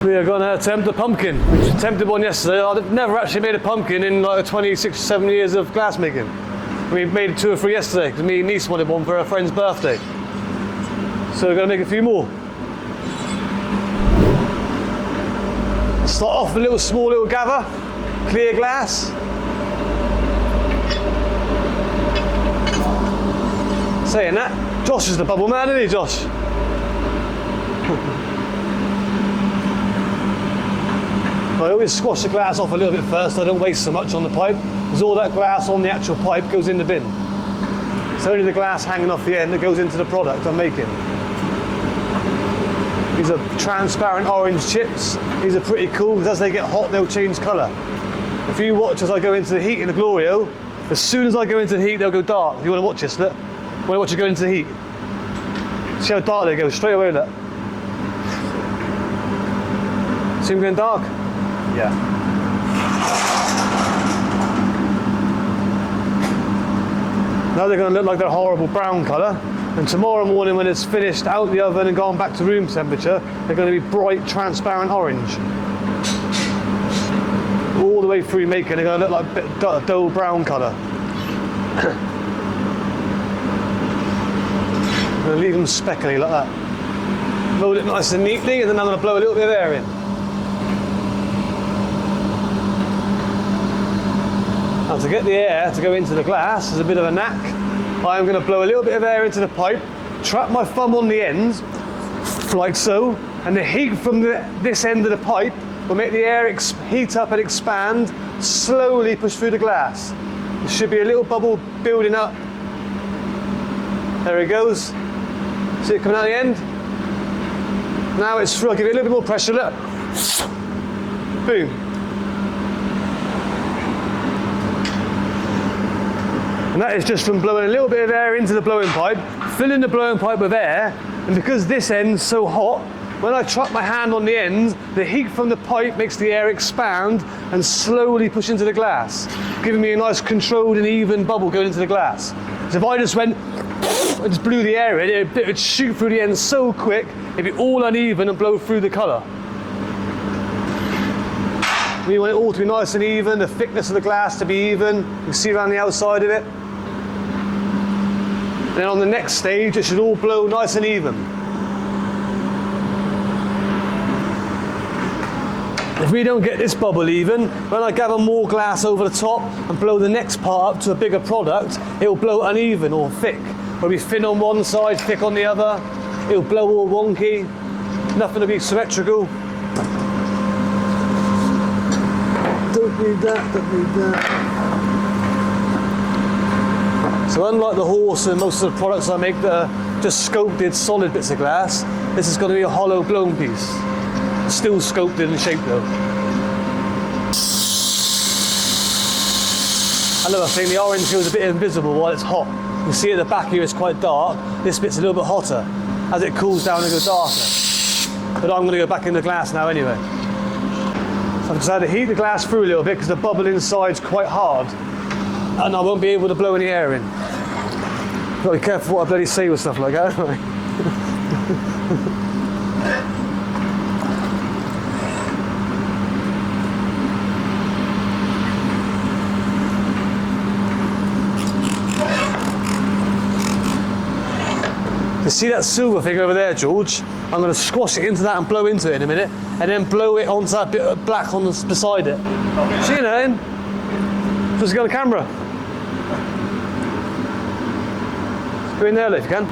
We are going to attempt a pumpkin. We attempted one yesterday. I've never actually made a pumpkin in like 26 or 7 years of glass making. We made 2 or 3 yesterday because me and niece wanted one for her friend's birthday. So we're going to make a few more. Start off with a small little gather, clear glass. Saying that, Josh is the bubble man, isn't he, Josh? I always squash the glass off a little bit first so I don't waste so much on the pipe, because all that glass on the actual pipe goes in the bin. It's only the glass hanging off the end that goes into the product I'm making. These are transparent orange chips. These are pretty cool because as they get hot they'll change colour. If you watch as I go into the heat in the Glorio, as soon as I go into the heat they'll go dark. If you want to watch this, look. Want to watch it go into the heat. See how dark they go, straight away, look. See them going dark? Yeah. Now they're going to look like they're horrible brown colour, and tomorrow morning when it's finished out the oven and gone back to room temperature, they're going to be bright, transparent orange. All the way through making, they're going to look like a bit dull brown colour. I'm going to leave them speckly like that. Mould it nice and neatly, and then I'm going to blow a little bit of air in. Now to get the air to go into the glass, there's a bit of a knack. I'm going to blow a little bit of air into the pipe, trap my thumb on the ends, like so, and the heat from this end of the pipe will make the air heat up and expand, slowly push through the glass. There should be a little bubble building up. There it goes. See it coming out the end? Now it's through, I'll give it a little bit more pressure, look. Boom. And that is just from blowing a little bit of air into the blowing pipe, filling the blowing pipe with air, and because this end's so hot, when I trap my hand on the ends, the heat from the pipe makes the air expand and slowly push into the glass, giving me a nice controlled and even bubble going into the glass. So if I just went and just blew the air in, it would shoot through the ends so quick, it'd be all uneven and blow through the colour. We want it all to be nice and even, the thickness of the glass to be even, you can see around the outside of it. And then on the next stage, it should all blow nice and even. If we don't get this bubble even, when I gather more glass over the top and blow the next part up to a bigger product, it will blow uneven or thick. It'll be thin on one side, thick on the other. It'll blow all wonky. Nothing to be symmetrical. Don't need that, don't need that. So unlike the horse and most of the products I make that are just sculpted solid bits of glass, this is going to be a hollow blown piece. Still sculpted and shaped though. Another thing, the orange goes a bit invisible while it's hot. You can see at the back here it's quite dark. This bit's a little bit hotter. As it cools down it goes darker. But I'm going to go back in the glass now anyway. So I've decided to heat the glass through a little bit because the bubble inside's quite hard. And I won't be able to blow any air in. Got to be careful what I bloody say with stuff like that, haven't I? You see that silver thing over there, George? I'm going to squash it into that and blow into it in a minute, and then blow it onto that bit of black on beside it. See you then? Just go on the camera. Go in there if you can.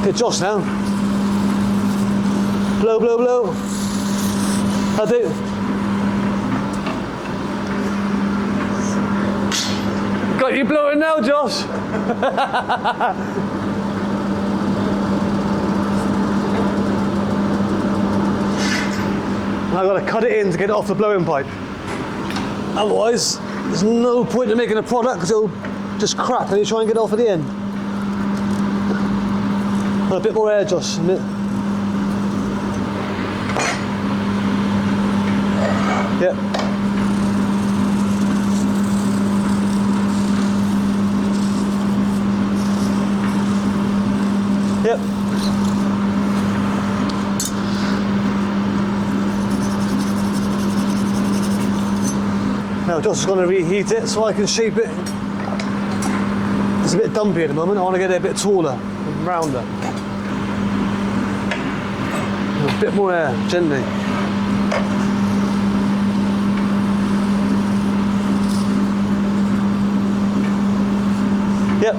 Hit Josh now. Blow, blow, blow. I do. Got you blowing now, Josh. I've got to cut it in to get it off the blowing pipe. Otherwise, there's no point in making a product because it'll just crack when you try and get it off at the end. And a bit more air, Josh. Yep. Now Josh is going to reheat it so I can shape it. It's a bit dumpy at the moment. I want to get it a bit taller and rounder. A bit more air, gently. Yep.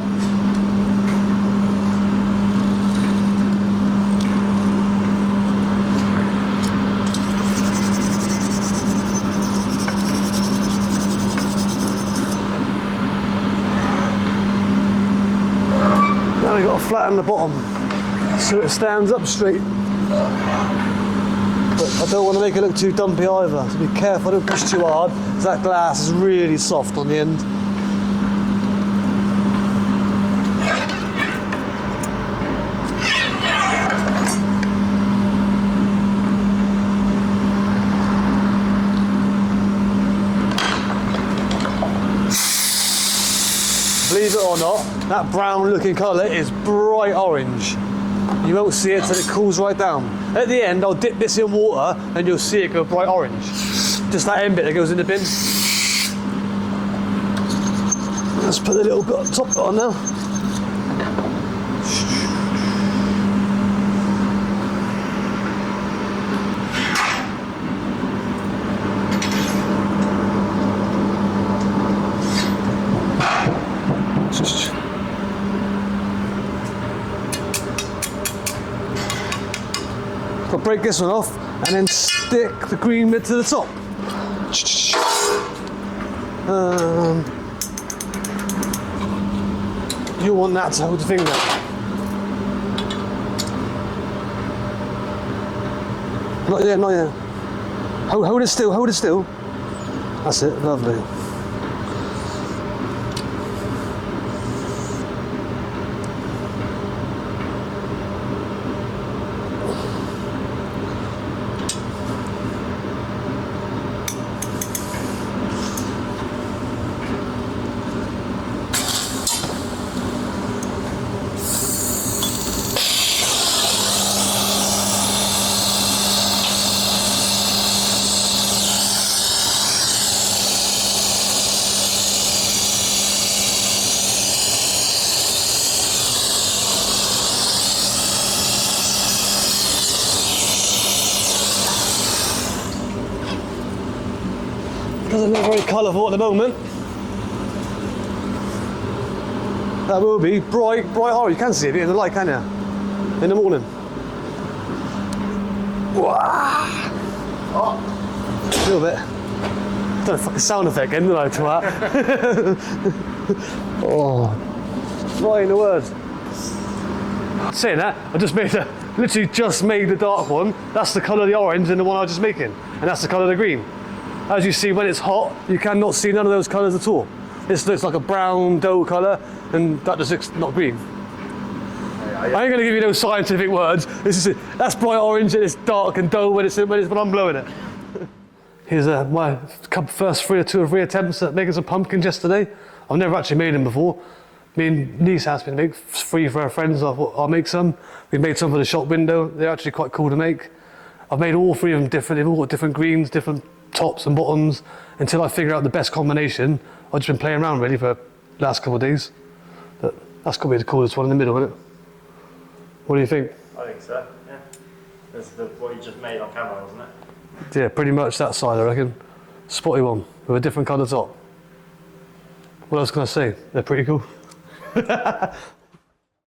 Now we've got to flatten the bottom so it stands up straight. But I don't want to make it look too dumpy either, so be careful, don't push too hard, because that glass is really soft on the end. Believe it or not, that brown looking colour is bright orange. You won't see it till it cools right down. At the end, I'll dip this in water and you'll see it go bright orange. Just that end bit that goes in the bin. Let's put the little top bit on now. I'll break this one off and then stick the green bit to the top. You want that to hold the finger. Not yet, not yet. Hold it still, hold it still. That's it, lovely. Doesn't look very colourful at the moment. That will be bright orange. You can see it in the light, can you? In the morning. Wow. Oh. A little bit. Done a fucking sound effect again, didn't I, to that? Oh. Right in the words. Saying that, I just made literally just made the dark one. That's the colour of the orange in the one I was just making. And that's the colour of the green. As you see, when it's hot, you cannot see none of those colours at all. This looks like a brown dough colour, and that just looks not green. I ain't going to give you those scientific words. That's bright orange, and it's dark and dough when I'm blowing it. Here's my first 2 or 3 attempts at making some pumpkins yesterday. I've never actually made them before. Me and niece asked me to make 3 for her friends. I thought I'll make some. We made some for the shop window. They're actually quite cool to make. I've made all 3 of them different. They've all got different greens, different tops and bottoms, until I figure out the best combination. I've just been playing around really for the last couple of days. But that's got to be the coolest one in the middle, isn't it? What do you think? I think so, yeah. That's what you just made on camera, wasn't it? Yeah, pretty much that side, I reckon. Spotty one with a different colour top. What else can I say? They're pretty cool.